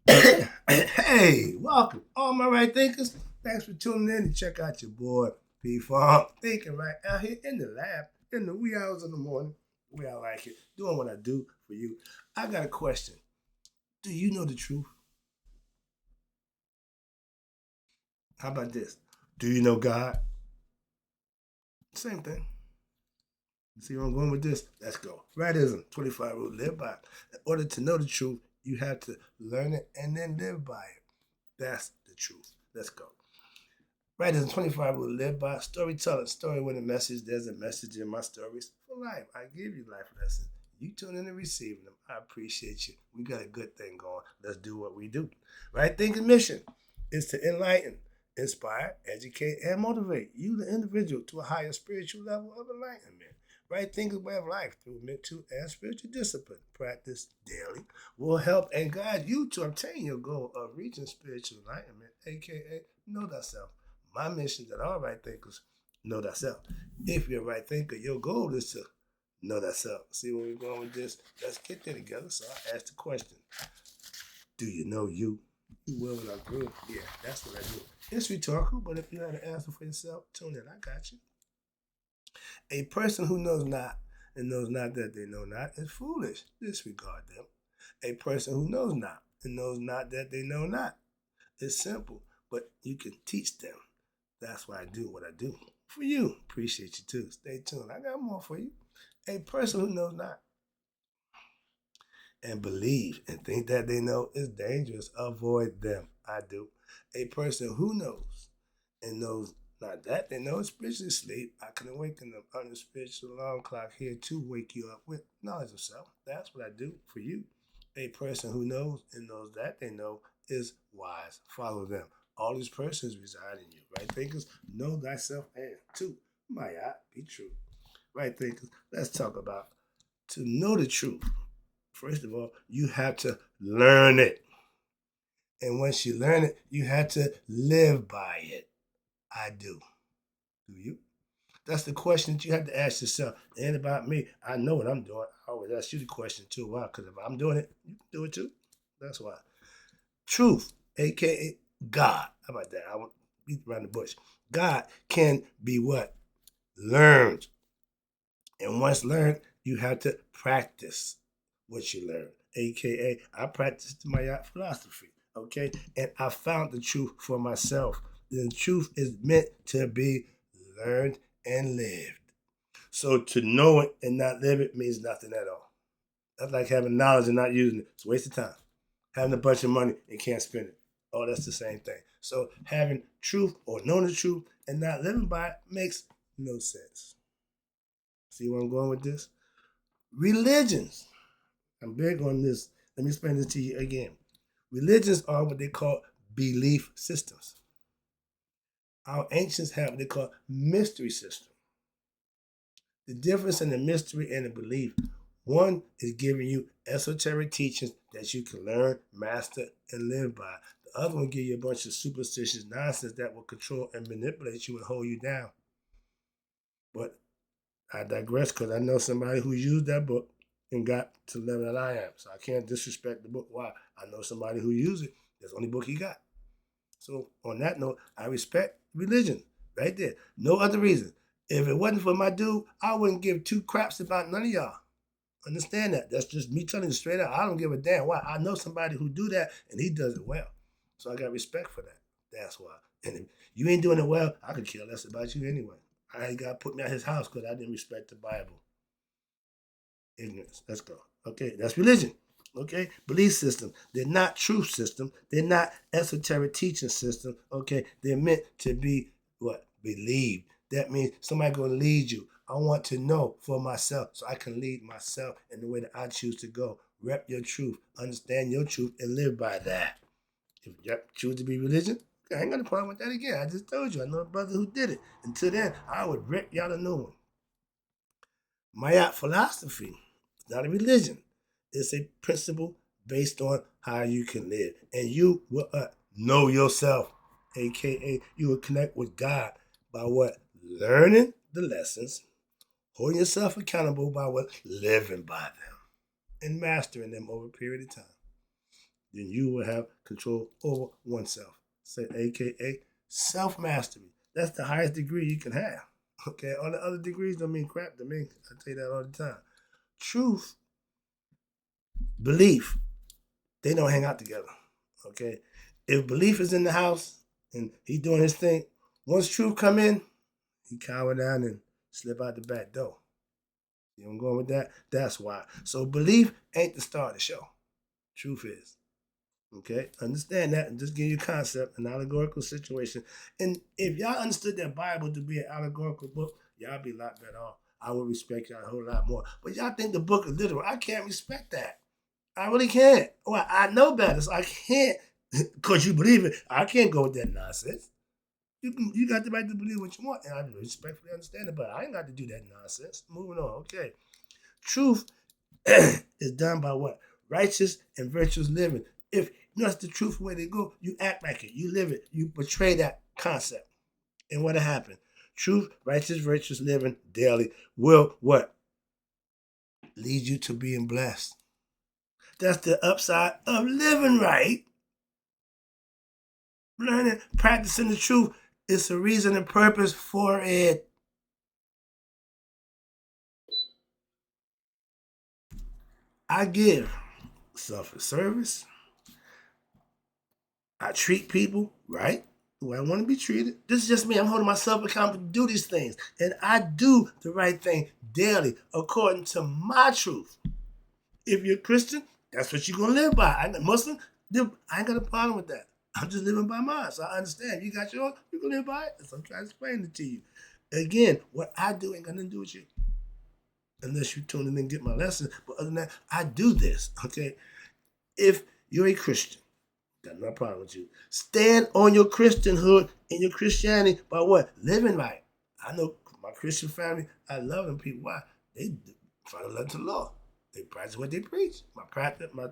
Hey, welcome, all my right thinkers. Thanks for tuning in to check out your boy P Farm thinking right out here in the lab in the wee hours of the morning. We I like it, doing what I do for you. I got a question. Do you know the truth? How about this? Do you know God? Same thing. See where I'm going with this? Let's go. Rightism, 25 rule, live by it. In order to know the truth, you have to learn it and then live by it. That's the truth. Let's go. Right, there's 25 will live by storytelling. Story with a message. There's a message in my stories for life. I give you life lessons. You tune in and receiving them. I appreciate you. We got a good thing going. Let's do what we do. Right thinking mission is to enlighten, inspire, educate, and motivate you, the individual, to a higher spiritual level of enlightenment. Right thinking way of life through mental and spiritual discipline. Practice daily will help and guide you to obtain your goal of reaching spiritual enlightenment, aka know thyself. My mission is that all right thinkers know thyself. If you're a right thinker, your goal is to know thyself. See where we're going with this? Let's get there together. So I asked the question: do you know you? You will when I'm through. Yeah, that's what I do. It's rhetorical, but if you have an answer for yourself, tune in. I got you. A person who knows not and knows not that they know not is foolish. Disregard them. A person who knows not and knows not that they know not is simple, but you can teach them. That's why I do what I do. For you, appreciate you too. Stay tuned. I got more for you. A person who knows not and believe and think that they know is dangerous. Avoid them. I do. A person who knows and knows not that they know is spiritually asleep. I can awaken them under spiritual alarm clock here to wake you up with knowledge of self. That's what I do for you. A person who knows and knows that they know is wise. Follow them. All these persons reside in you. Right thinkers, know thyself and two. Maya, be true. Right thinkers, let's talk about to know the truth. First of all, you have to learn it. And once you learn it, you have to live by it. I do. Do you? That's the question that you have to ask yourself. It ain't about me. I know what I'm doing. I always ask you the question too. Why? Because if I'm doing it, you can do it too. That's why. Truth, aka God. How about that? I want to beat around the bush. God can be what? Learned. And once learned, you have to practice what you learn. AKA, I practiced my philosophy. Okay. And I found the truth for myself. The truth is meant to be learned and lived. So to know it and not live it means nothing at all. That's like having knowledge and not using it. It's a waste of time. Having a bunch of money and can't spend it. Oh, that's the same thing. So having truth or knowing the truth and not living by it makes no sense. See where I'm going with this? Religions. I'm big on this. Let me explain this to you again. Religions are what they call belief systems. Our ancients have what they call mystery system. The difference in the mystery and the belief, one is giving you esoteric teachings that you can learn, master, and live by. The other one give you a bunch of superstitious nonsense that will control and manipulate you and hold you down. But I digress because I know somebody who used that book and got to the level that I am. So I can't disrespect the book. Why? I know somebody who used it. That's the only book he got. So on that note, I respect religion right there. No other reason. If it wasn't for my dude, I wouldn't give two craps about none of y'all. Understand that. That's just me telling you straight out. I don't give a damn. Why? I know somebody who do that and he does it well. So I got respect for that. That's why. And if you ain't doing it well, I could care less about you anyway. I ain't got to put me out his house because I didn't respect the Bible. Ignorance. Let's go. Okay, that's religion. Okay, belief system. They're not truth system. They're not esoteric teaching system. Okay, they're meant to be what? Believed. That means somebody gonna lead you. I want to know for myself so I can lead myself in the way that I choose to go. Rep your truth, understand your truth, and live by that. If you choose to be religion, I ain't got a problem with that again. I just told you, I know a brother who did it. Until then, I would rip y'all a new one. Maya philosophy is not a religion. It's a principle based on how you can live. And you will know yourself, aka you will connect with God by what? Learning the lessons, holding yourself accountable by what? Living by them and mastering them over a period of time. then you will have control over oneself. Say, AKA self-mastery. That's the highest degree you can have. Okay, all the other degrees don't mean crap to me. I tell you that all the time. Truth, belief, they don't hang out together. Okay, if belief is in the house and he doing his thing, once truth come in, he cower down and slip out the back door. You know I'm going with that? That's why. So belief ain't the star of the show. Truth is. Okay? Understand that and just give you a concept, an allegorical situation. And if y'all understood that Bible to be an allegorical book, y'all be a lot better off. I would respect y'all a whole lot more. But y'all think the book is literal. I can't respect that. I really can't. Well, I know better, so I can't, because you believe it. I can't go with that nonsense. You got the right to believe what you want, and I respectfully understand it, but I ain't got to do that nonsense. Moving on, okay. Truth is done by what? Righteous and virtuous living. If that's the truth way they go, you act like it, you live it, you portray that concept. And what'll happen? Truth, righteous, virtuous living daily will what? Lead you to being blessed. That's the upside of living right. Learning, practicing the truth. It's a reason and purpose for it. I give selfless service. I treat people right the way I want to be treated. This is just me. I'm holding myself accountable to do these things. And I do the right thing daily according to my truth. If you're a Christian, that's what you're going to live by. I'm a Muslim, I ain't got a problem with that. I'm just living by mine. So I understand. You got yours, you can live by it. So I'm trying to explain it to you. Again, what I do ain't got nothing to do with you. Unless you tune in and get my lesson. But other than that, I do this, okay? If you're a Christian, got no problem with you. Stand on your Christianhood and your Christianity by what? Living right. I know my Christian family, I love them people. Why? They follow love to the law. They practice what they preach. My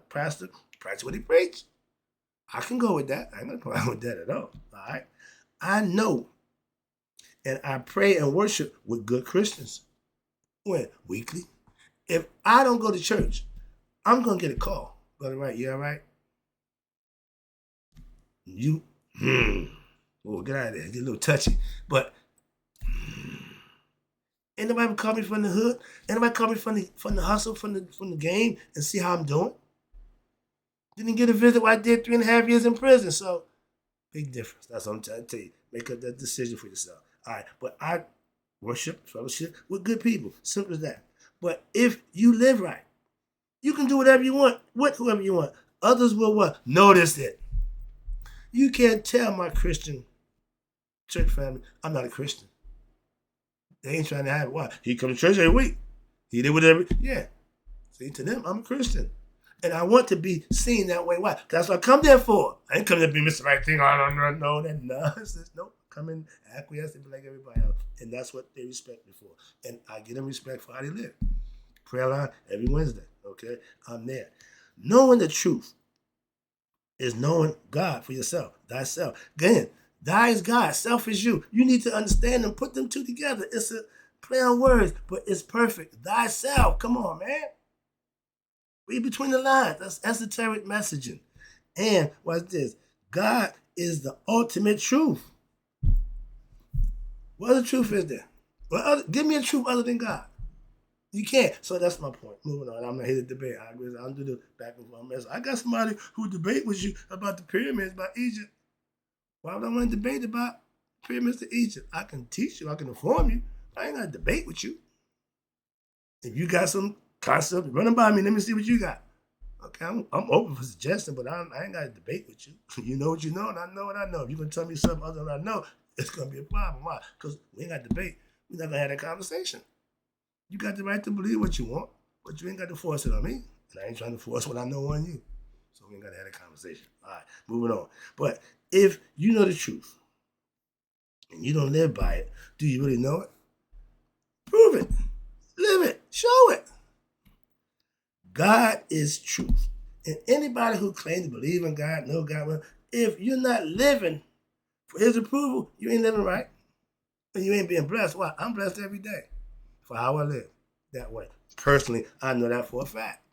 pastor practice what he preach. I can go with that. I ain't got a problem with that at all. All right. I know, and I pray and worship with good Christians. When? Weekly. If I don't go to church, I'm gonna get a call. Brother Wright, you all right? You, oh, get out of there. Get a little touchy. But ain't nobody call me from the hood. Ain't nobody call me from the hustle, from the game, and see how I'm doing. Didn't get a visit while I did 3.5 years in prison. So, big difference. That's what I'm trying to tell you. Make up that decision for yourself. All right. But I worship, fellowship with good people. Simple as that. But if you live right, you can do whatever you want with whoever you want. Others will what? Notice it. You can't tell my Christian church family I'm not a Christian. They ain't trying to have it. Why? He come to church every week. He did whatever. Yeah. See, to them, I'm a Christian. And I want to be seen that way. Why? That's what I come there for. I ain't come there to be Mr. Right Thing. I don't know that nonsense. Nope. Come in, acquiesce, and be like everybody else. And that's what they respect me for. And I get them respect for how they live. Prayer line every Wednesday. Okay? I'm there. Knowing the truth is knowing God for yourself. Thyself. Again, thy is God. Self is you. You need to understand and put them two together. It's a play on words, but it's perfect. Thyself. Come on, man. Read between the lines. That's esoteric messaging. And what's this? God is the ultimate truth. What other truth is there? Give me a truth other than God. You can't. So that's my point. Moving on. I'm not here to debate. I don't do the back and forth mess. I got somebody who debate with you about the pyramids, about Egypt. Why would I want to debate about pyramids of Egypt? I can teach you. I can inform you. I ain't got to debate with you. If you got some concept, run them by me. Let me see what you got. Okay, I'm open for suggestion, but I ain't got to debate with you. You know what you know, and I know what I know. If you're going to tell me something other than I know, it's going to be a problem. Why? Because we ain't got to debate. We're not going to have that conversation. You got the right to believe what you want, but you ain't got to force it on me. And I ain't trying to force what I know on you. So we ain't got to have that conversation. All right, moving on. But if you know the truth and you don't live by it, do you really know it? Prove it. Live it. Show it. God is truth. And anybody who claims to believe in God, know God, if you're not living for his approval, you ain't living right. And you ain't being blessed. Why? I'm blessed every day for how I live that way. Personally, I know that for a fact.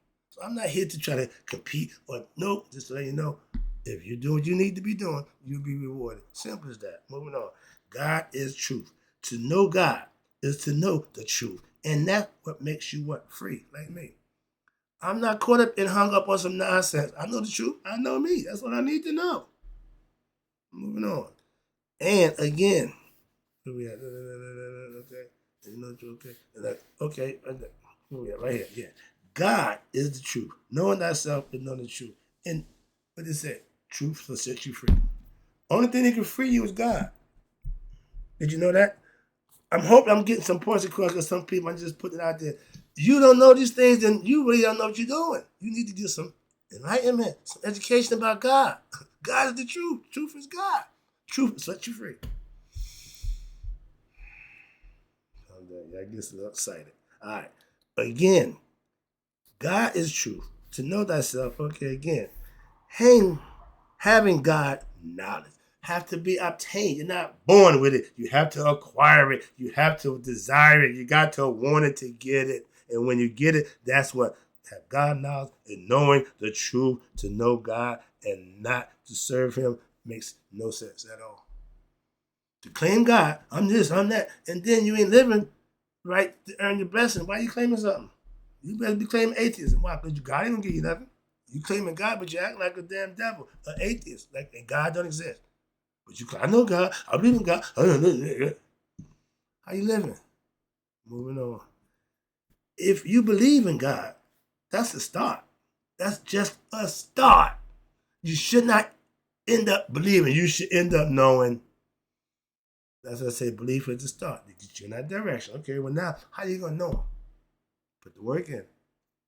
So I'm not here to try to compete or nope, just to let you know, if you do what you need to be doing, you'll be rewarded. Simple as that. Moving on. God is truth. To know God is to know the truth. And that's what makes you what? Free, like me. I'm not caught up and hung up on some nonsense. I know the truth. I know me. That's what I need to know. Moving on. And again, where we at? Okay. Okay. Where we at? Right here. Yeah. God is the truth. Knowing thyself is knowing the truth. And what is it? Truth will set you free. Only thing that can free you is God. Did you know that? I'm hoping I'm getting some points across because some people, I'm just putting it out there. You don't know these things, then you really don't know what you're doing. You need to get some enlightenment, some education about God. God is the truth. Truth is God. Truth will set you free. I get a little excited. All right. Again, God is truth. To know thyself, okay, again, having God knowledge have to be obtained. You're not born with it. You have to acquire it. You have to desire it. You got to want it to get it. And when you get it, that's what have God knowledge and knowing the truth. To know God and not to serve him makes no sense at all. To claim God, I'm this, I'm that, and then you ain't living right to earn your blessing. Why are you claiming something? You better be claiming atheism. Why? Because God ain't gonna give you nothing. You claiming God, but you act like a damn devil, an atheist, like and God don't exist. But you, I know God, I believe in God. How you living? Moving on. If you believe in God, that's a start. That's just a start. You should not end up believing. You should end up knowing. That's what I say. Belief is the start. They get you in that direction. Okay, well now, how you gonna know? Put the work in.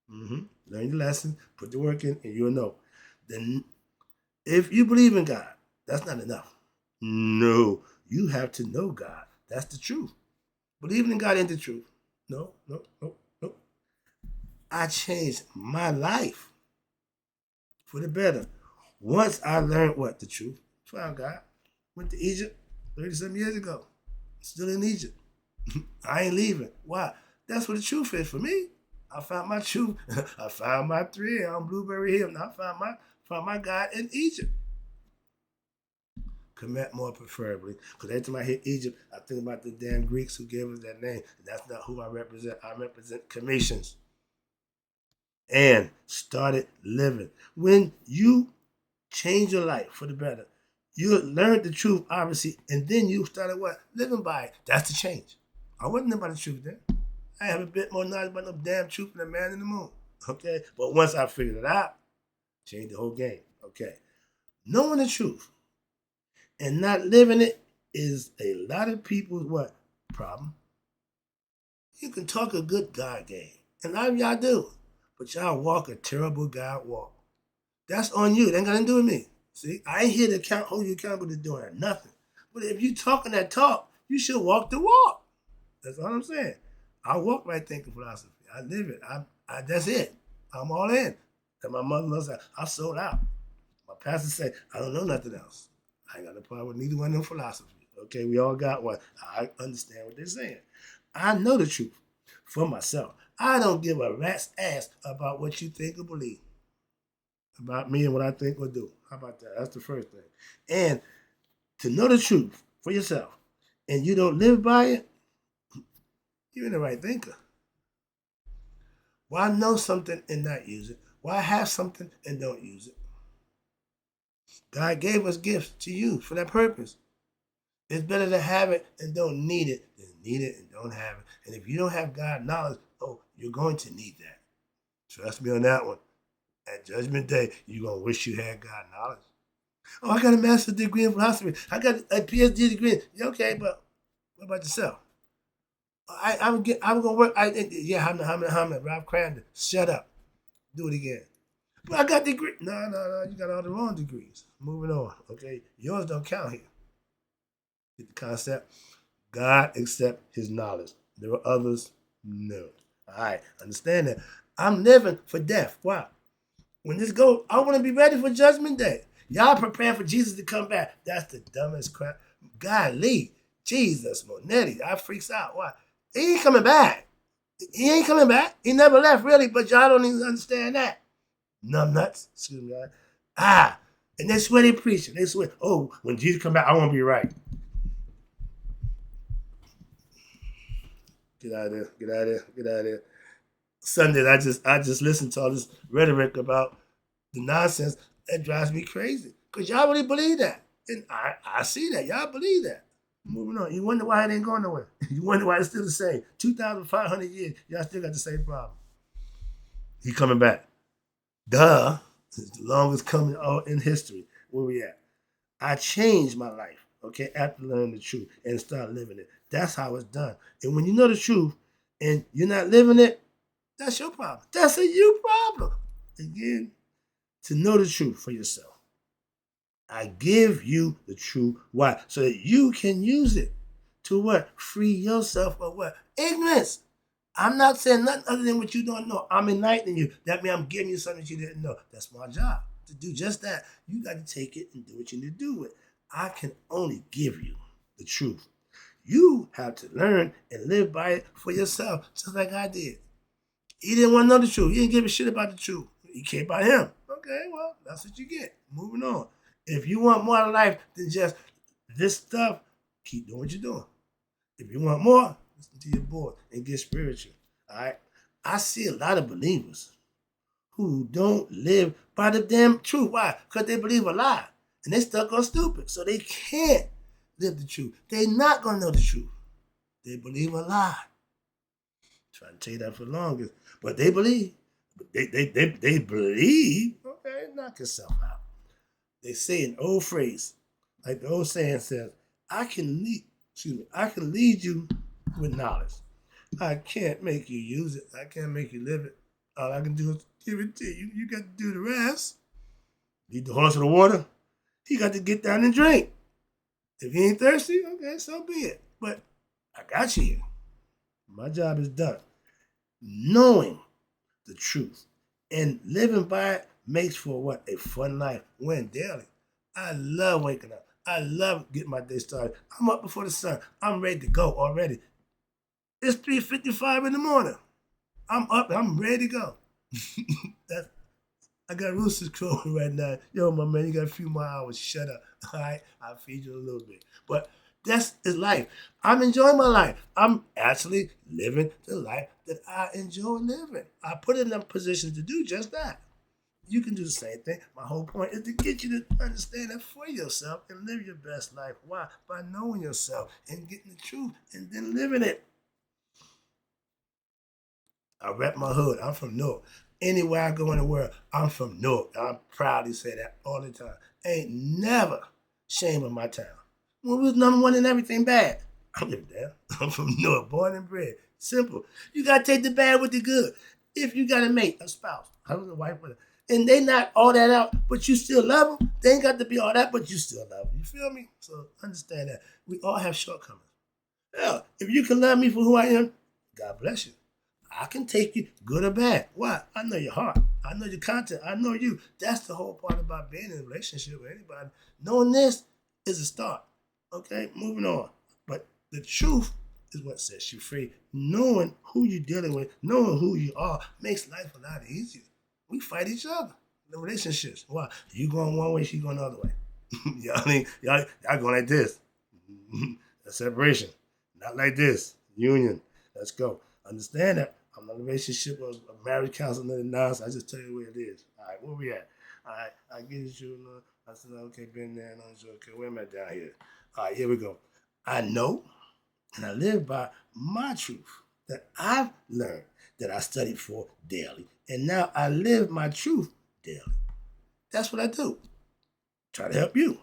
Learn your lesson. Put the work in, and you'll know. Then, if you believe in God, that's not enough. No, you have to know God. That's the truth. Believing in God ain't the truth. No. I changed my life for the better. Once I learned what? The truth. Found God. Went to Egypt 30-some years ago. Still in Egypt. I ain't leaving. Why? That's what the truth is for me. I found my truth. I found my thread on Blueberry Hill. Now I found my God in Egypt. Kemet more preferably. Because every time I hear Egypt, I think about the damn Greeks who gave us that name. And that's not who I represent. I represent Cometians. And started living. When you change your life for the better, you learned the truth, obviously, and then you started what? Living by it. That's the change. I wasn't know about the truth then. I have a bit more knowledge about no damn truth than a man in the moon. Okay? But once I figured it out, changed the whole game. Okay. Knowing the truth and not living it is a lot of people's what? Problem. You can talk a good God game. And a lot of y'all do. But y'all walk a terrible God walk. That's on you. It ain't got nothing to do with me. See, I ain't here to hold you accountable to doing nothing. But if you talking that talk, you should walk the walk. That's all I'm saying. I walk right thinking philosophy. I live it. That's it. I'm all in. And my mother-in-law said, I sold out. My pastor said, I don't know nothing else. I ain't got no problem with neither one of them philosophy. Okay, we all got one. I understand what they're saying. I know the truth for myself. I don't give a rat's ass about what you think or believe. About me and what I think or do. How about that? That's the first thing. And to know the truth for yourself and you don't live by it, you're the right thinker. Why know something and not use it? Why have something and don't use it? God gave us gifts to use for that purpose. It's better to have it and don't need it than need it and don't have it. And if you don't have God knowledge, you're going to need that. Trust me on that one. At Judgment Day, you're going to wish you had God knowledge. I got a master's degree in philosophy. I got a PhD degree. Okay, but what about yourself? I'm going to work. Hamid, Ralph Crandon. Shut up. Do it again. But I got degree. No. You got all the wrong degrees. Moving on. Okay, yours don't count here. Get the concept? God accept his knowledge. There are others, no. All right, understand that. I'm living for death. Why? When this goes, I want to be ready for Judgment Day. Y'all prepare for Jesus to come back. That's the dumbest crap. Golly, Jesus, Monetti, I freaks out. Why? He ain't coming back. He ain't coming back. He never left, really, but y'all don't even understand that. numb nuts. Excuse me. Ah, and they swear they preaching. They swear, oh, when Jesus come back, I want to be right. Get out of there. Get out of there. Get out of there. Sunday, I just listened to all this rhetoric about the nonsense that drives me crazy. Cause y'all really believe that, and I see that y'all believe that. Moving on. You wonder why it ain't going nowhere. You wonder why it's still the same. 2,500 years, y'all still got the same problem. He coming back. Duh. It's the longest coming in history. Where we at? I changed my life, okay, after learning the truth and start living it. That's how it's done. And when you know the truth and you're not living it, that's your problem. That's a you problem. Again, to know the truth for yourself. I give you the truth. Why? So that you can use it to what? Free yourself of what? Ignorance. I'm not saying nothing other than what you don't know. I'm enlightening you. That means I'm giving you something that you didn't know. That's my job, to do just that. You got to take it and do what you need to do with it. I can only give you the truth. You have to learn and live by it for yourself, just like I did. He didn't want to know the truth. He didn't give a shit about the truth. He cared about him. Okay, well, that's what you get. Moving on. If you want more out of life than just this stuff, keep doing what you're doing. If you want more, listen to your boy and get spiritual. All right? I see a lot of believers who don't live by the damn truth. Why? Because they believe a lie. And they stuck on stupid. So they can't live the truth. They're not going to know the truth. They believe a lie. Trying to tell you that for the longest. But they believe. They believe. Okay, knock yourself out. They say an old phrase, like the old saying says, I can lead you with knowledge. I can't make you use it. I can't make you live it. All I can do is give it to you. You got to do the rest. Lead the horse to the water. He got to get down and drink. If he ain't thirsty, okay, so be it. But I got you here. My job is done. Knowing the truth and living by it makes for what? A fun life. Win daily. I love waking up. I love getting my day started. I'm up before the sun. I'm ready to go already. It's 3:55 in the morning. I'm up. I'm ready to go. I got roosters crowing right now. Yo, my man, you got a few more hours. Shut up. All right? I'll feed you a little bit. But that's is life. I'm enjoying my life. I'm actually living the life that I enjoy living. I put in a position to do just that. You can do the same thing. My whole point is to get you to understand that for yourself and live your best life. Why? By knowing yourself and getting the truth and then living it. I rep my hood. I'm from Newark. Anywhere I go in the world, I'm from Newark. I proudly say that all the time. Ain't never shame of my town. When we was number one in everything bad. I live there. I'm from Newark, born and bred. Simple. You gotta take the bad with the good. If you got a mate, a spouse, husband, wife, whatever, and they not all that out, but you still love them, they ain't got to be all that, but you still love them. You feel me? So understand that. We all have shortcomings. Hell, if you can love me for who I am, God bless you. I can take you good or bad. Why? I know your heart. I know your content. I know you. That's the whole part about being in a relationship with anybody. Knowing this is a start. Okay, moving on. But the truth is what sets you free. Knowing who you're dealing with, knowing who you are, makes life a lot easier. We fight each other in relationships. Why? You going one way, she going the other way. y'all going like this. That's separation. Not like this. Union. Let's go. Understand that. I'm not in a relationship or a marriage counselor, nothing nonsense. I just tell you where it is. All right, where we at? All right, I get you. I said, okay, been there. No, okay, where am I down here? All right, here we go. I know and I live by my truth that I've learned, that I studied for daily. And now I live my truth daily. That's what I do. Try to help you.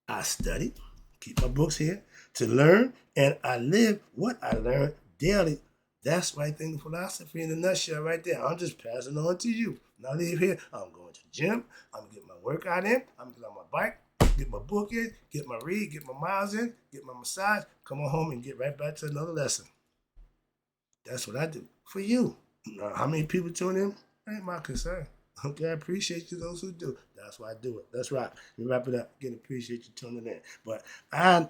I study, keep my books here to learn, and I live what I learn daily. That's right thing, philosophy in a nutshell right there. I'm just passing on to you. When I leave here, I'm going to the gym. I'm going to get my workout in. I'm going to get on my bike, get my book in, get my read, get my miles in, get my massage, come on home and get right back to another lesson. That's what I do for you. Now, how many people tune in? Ain't my concern. Okay, I appreciate you, those who do. That's why I do it. That's right. We wrap it up. Again, appreciate you tuning in. But I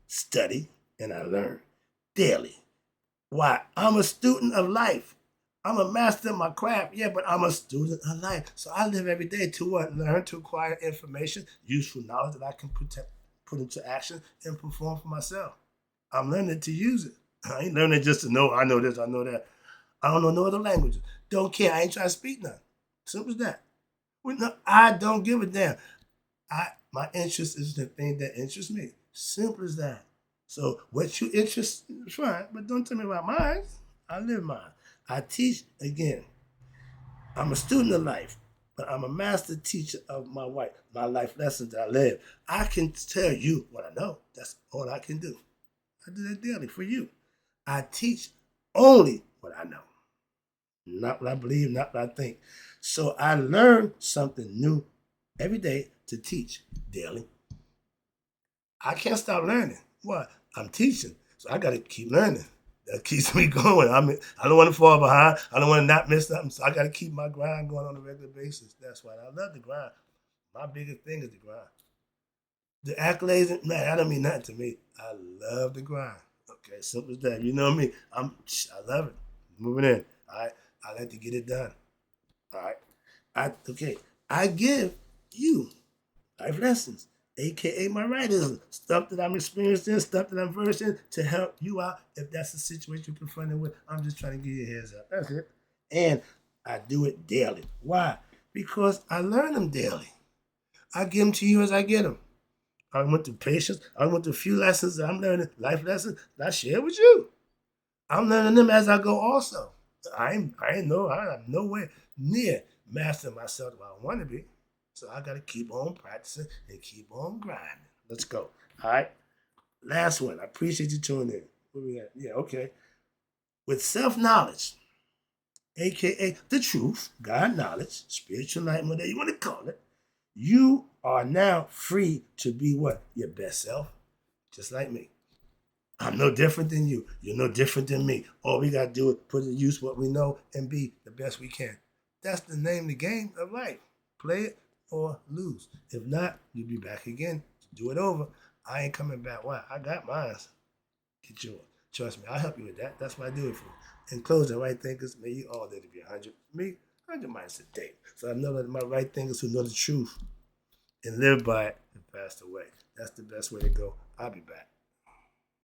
study and I learn daily. Why? I'm a student of life. I'm a master of my craft, yeah, but I'm a student of life. So I live every day to what? Learn to acquire information, useful knowledge that I can put into action and perform for myself. I'm learning to use it. I ain't learning just to know I know this, I know that. I don't know no other languages. Don't care. I ain't trying to speak none. Simple as that. Well, no, I don't give a damn. My interest is the thing that interests me. Simple as that. So what you interest is fine, but don't tell me about mine. I live mine. I teach again. I'm a student of life, but I'm a master teacher of my life lessons that I live. I can tell you what I know. That's all I can do. I do that daily for you. I teach only what I know, not what I believe, not what I think. So I learn something new every day to teach daily. I can't stop learning. What? I'm teaching, so I got to keep learning. That keeps me going. I don't want to fall behind. I don't want to not miss something. So I got to keep my grind going on a regular basis. That's why I love the grind. My biggest thing is the grind. The accolades, man, that don't mean nothing to me. I love the grind. Okay, simple as that. You know me. I love it. Moving in. All right. I like to get it done. All right. Okay. I give you life lessons, aka my writing, stuff that I'm experiencing, stuff that I'm versed in to help you out if that's the situation you're confronted with. I'm just trying to give you a heads up. That's it. And I do it daily. Why? Because I learn them daily. I give them to you as I get them. I went through patience. I went through a few lessons that I'm learning, life lessons that I share with you. I'm learning them as I go also. I'm nowhere near mastering myself where I want to be. So I gotta keep on practicing and keep on grinding. Let's go. All right. Last one. I appreciate you tuning in. Where we at? Yeah, okay. With self-knowledge, aka the truth, God knowledge, spiritual light, whatever you want to call it, you are now free to be what? Your best self. Just like me. I'm no different than you. You're no different than me. All we got to do is put to use what we know and be the best we can. That's the name of the game of life. Play it or lose. If not, you'll be back again to do it over. I ain't coming back. Why? I got mine. Get yours. Trust me, I'll help you with that. That's what I do it for. In closing, right thinkers, may you all live to be 100. Me, 100 minus a day. So I know that my right thinkers who know the truth and live by it have passed away. That's the best way to go. I'll be back.